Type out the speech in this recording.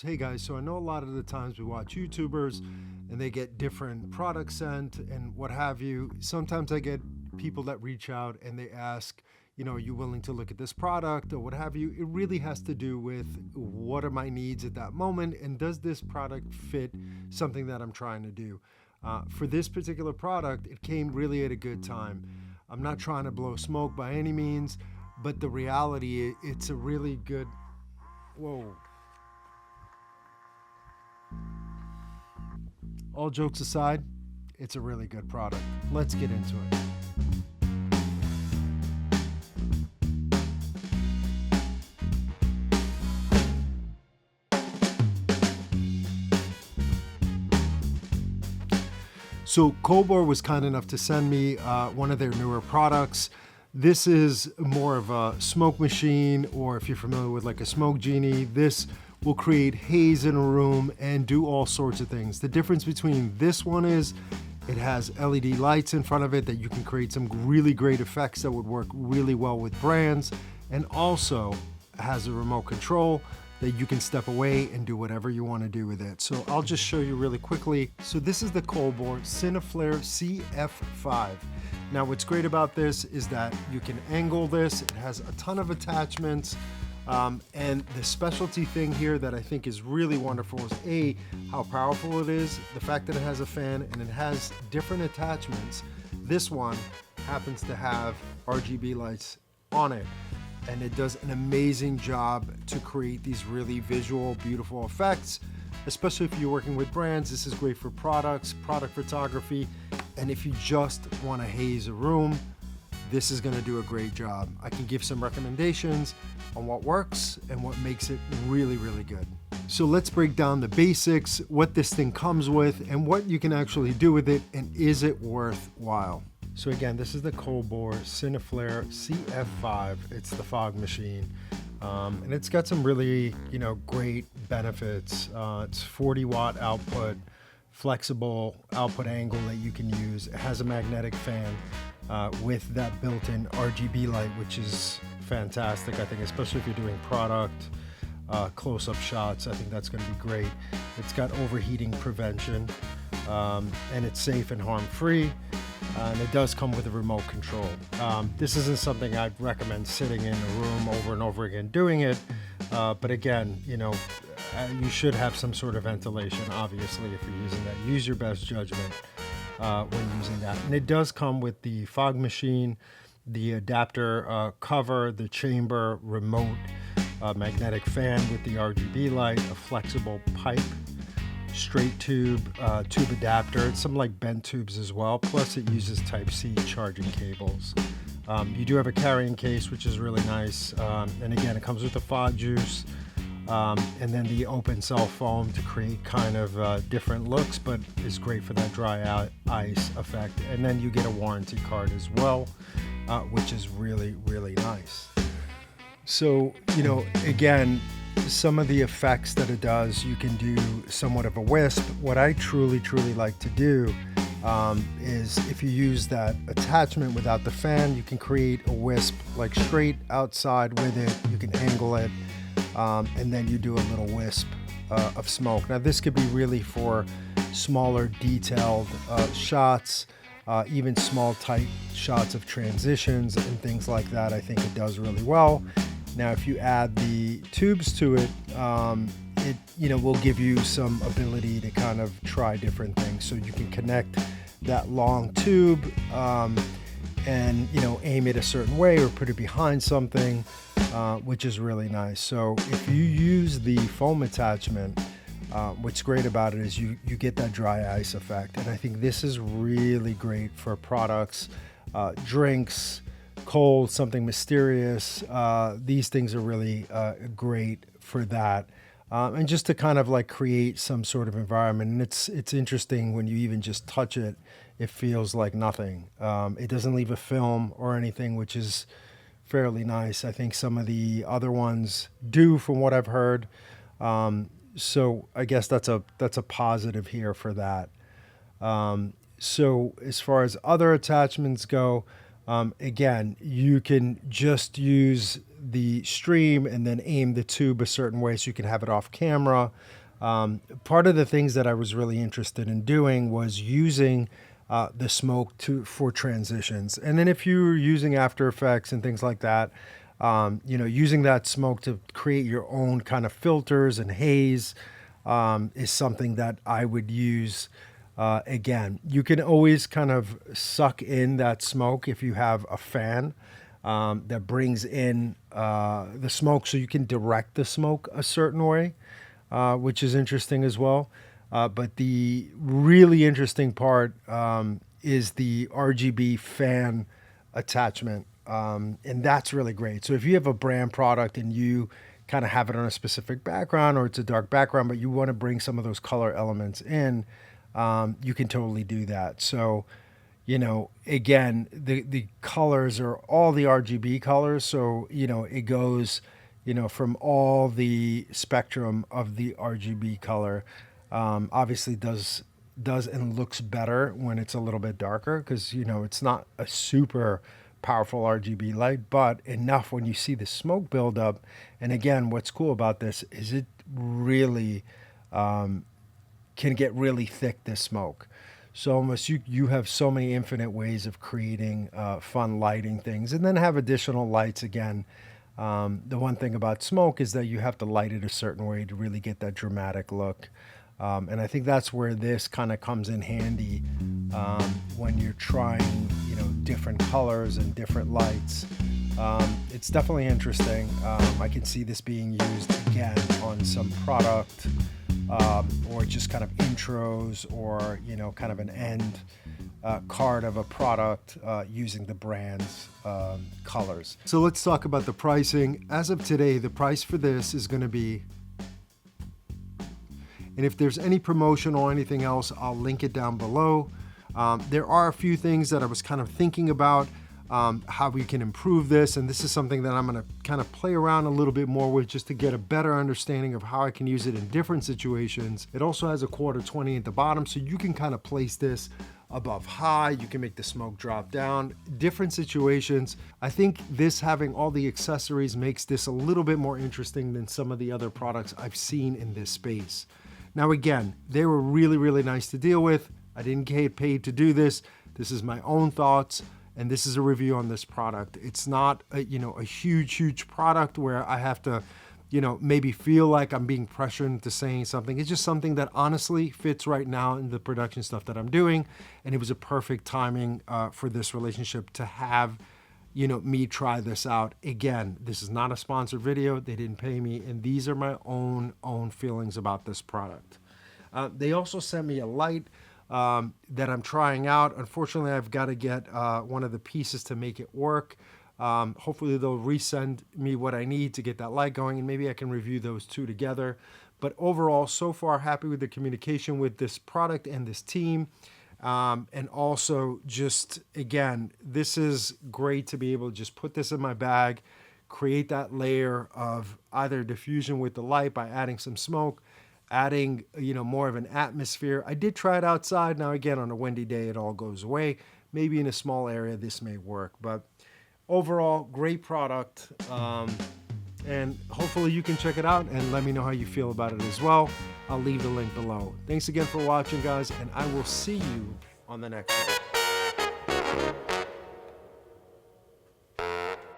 tips. Hey guys, so I know a lot of the times we watch YouTubers and they get different products sent and what have you. Sometimes I get people that reach out and they ask, you know, are you willing to look at this product or what have you? It really has to do with what are my needs at that moment and does this product fit something that I'm trying to do? For this particular product, it came really at a good time. I'm not trying to blow smoke by any means, but the reality, it's a really good, whoa. All jokes aside, it's a really good product. Let's get into it. So COLBOR was kind enough to send me one of their newer products. This is more of a smoke machine, or if you're familiar with like a smoke genie, this will create haze in a room and do all sorts of things. The difference between this one is it has LED lights in front of it that you can create some really great effects that would work really well with brands, and also has a remote control that you can step away and do whatever you want to do with it. So I'll just show you really quickly. So this is the COLBOR CineFlare CF5. Now what's great about this is that you can angle this. It has a ton of attachments. And the specialty thing here that I think is really wonderful is A, how powerful it is, the fact that it has a fan and it has different attachments. This one happens to have RGB lights on it, and it does an amazing job to create these really visual, beautiful effects, especially if you're working with brands. This is great for products, product photography, and if you just want to haze a room, this is going to do a great job. I can give some recommendations on what works and what makes it really, really good. So let's break down the basics, what this thing comes with, and what you can actually do with it, and is it worthwhile? So again, this is the COLBOR CineFlare CF5. It's the fog machine. And it's got some really, great benefits. It's 40 watt output, flexible output angle that you can use. It has a magnetic fan with that built-in RGB light, which is fantastic. I think, especially if you're doing product close-up shots, I think that's going to be great. It's got overheating prevention, and it's safe and harm-free. And it does come with a remote control. This isn't something I'd recommend sitting in a room over and over again doing it. But again, you should have some sort of ventilation, obviously, if you're using that. Use your best judgment when using that. And it does come with the fog machine, the adapter cover, the chamber, remote, magnetic fan with the RGB light, a flexible pipe, straight tube adapter. It's some like bent tubes as well, plus it uses Type-C charging cables. You do have a carrying case, which is really nice, and again, it comes with the fog juice, and then the open cell foam to create kind of different looks, but is great for that dry ice effect. And then you get a warranty card as well, which is really, really nice. So, again, some of the effects that it does, you can do somewhat of a wisp. What I truly like to do is if you use that attachment without the fan, you can create a wisp like straight outside with it. You can angle it, and then you do a little wisp of smoke. Now this could be really for smaller detailed shots, even small tight shots of transitions and things like that. I think it does really well. Now, if you add the tubes to it, it will give you some ability to kind of try different things. So you can connect that long tube and aim it a certain way or put it behind something, which is really nice. So if you use the foam attachment, what's great about it is you get that dry ice effect, and I think this is really great for products, drinks, cold, something mysterious. These things are really great for that, and just to kind of like create some sort of environment. And it's interesting when you even just touch it, it feels like nothing. It doesn't leave a film or anything, which is fairly nice. I think some of the other ones do, from what I've heard. So I guess that's a positive here for that. So as far as other attachments go, again, you can just use the stream and then aim the tube a certain way so you can have it off camera. Part of the things that I was really interested in doing was using the smoke for transitions. And then if you're using After Effects and things like that, you know, using that smoke to create your own kind of filters and haze is something that I would use. Again, you can always kind of suck in that smoke if you have a fan that brings in the smoke, so you can direct the smoke a certain way, which is interesting as well. But the really interesting part is the RGB fan attachment. And that's really great. So if you have a brand product and you kind of have it on a specific background, or it's a dark background, but you want to bring some of those color elements in, you can totally do that. So, you know, again, the colors are all the RGB colors. So, you know, it goes, you know, from all the spectrum of the RGB color. Obviously does and looks better when it's a little bit darker, because, you know, it's not a super powerful RGB light, but enough when you see the smoke build up. And again, what's cool about this is it really can get really thick, this smoke. So almost you have so many infinite ways of creating fun lighting things, and then have additional lights. Again, the one thing about smoke is that you have to light it a certain way to really get that dramatic look. And I think that's where this kind of comes in handy when you're trying, you know, different colors and different lights. It's definitely interesting. I can see this being used again on some product, or just kind of intros, or, you know, kind of an end card of a product using the brand's colors. So let's talk about the pricing. As of today, the price for this is going to be, and if there's any promotion or anything else, I'll link it down below. There are a few things that I was kind of thinking about, how we can improve this. And this is something that I'm going to kind of play around a little bit more with, just to get a better understanding of how I can use it in different situations. It also has a 1/4-20 at the bottom, so you can kind of place this above high. You can make the smoke drop down, different situations. I think this, having all the accessories, makes this a little bit more interesting than some of the other products I've seen in this space. Now, again, they were really, really nice to deal with. I didn't get paid to do this. This is my own thoughts, and this is a review on this product. It's not a, you know, a huge product where I have to, you know, maybe feel like I'm being pressured into saying something. It's just something that honestly fits right now in the production stuff that I'm doing, and it was a perfect timing for this relationship to have, you know, me try this out. Again, this is not a sponsored video. They didn't pay me, and these are my own feelings about this product. They also sent me a light that I'm trying out. Unfortunately, I've got to get one of the pieces to make it work. Hopefully they'll resend me what I need to get that light going, and maybe I can review those two together. But overall, so far, happy with the communication with this product and this team. And also, just again, this is great to be able to just put this in my bag, create that layer of either diffusion with the light by adding some smoke, adding, you know, more of an atmosphere. I did try it outside. Now, again, on a windy day, it all goes away. Maybe in a small area, this may work. But overall, great product. And hopefully you can check it out and let me know how you feel about it as well. I'll leave the link below. Thanks again for watching, guys, and I will see you on the next one.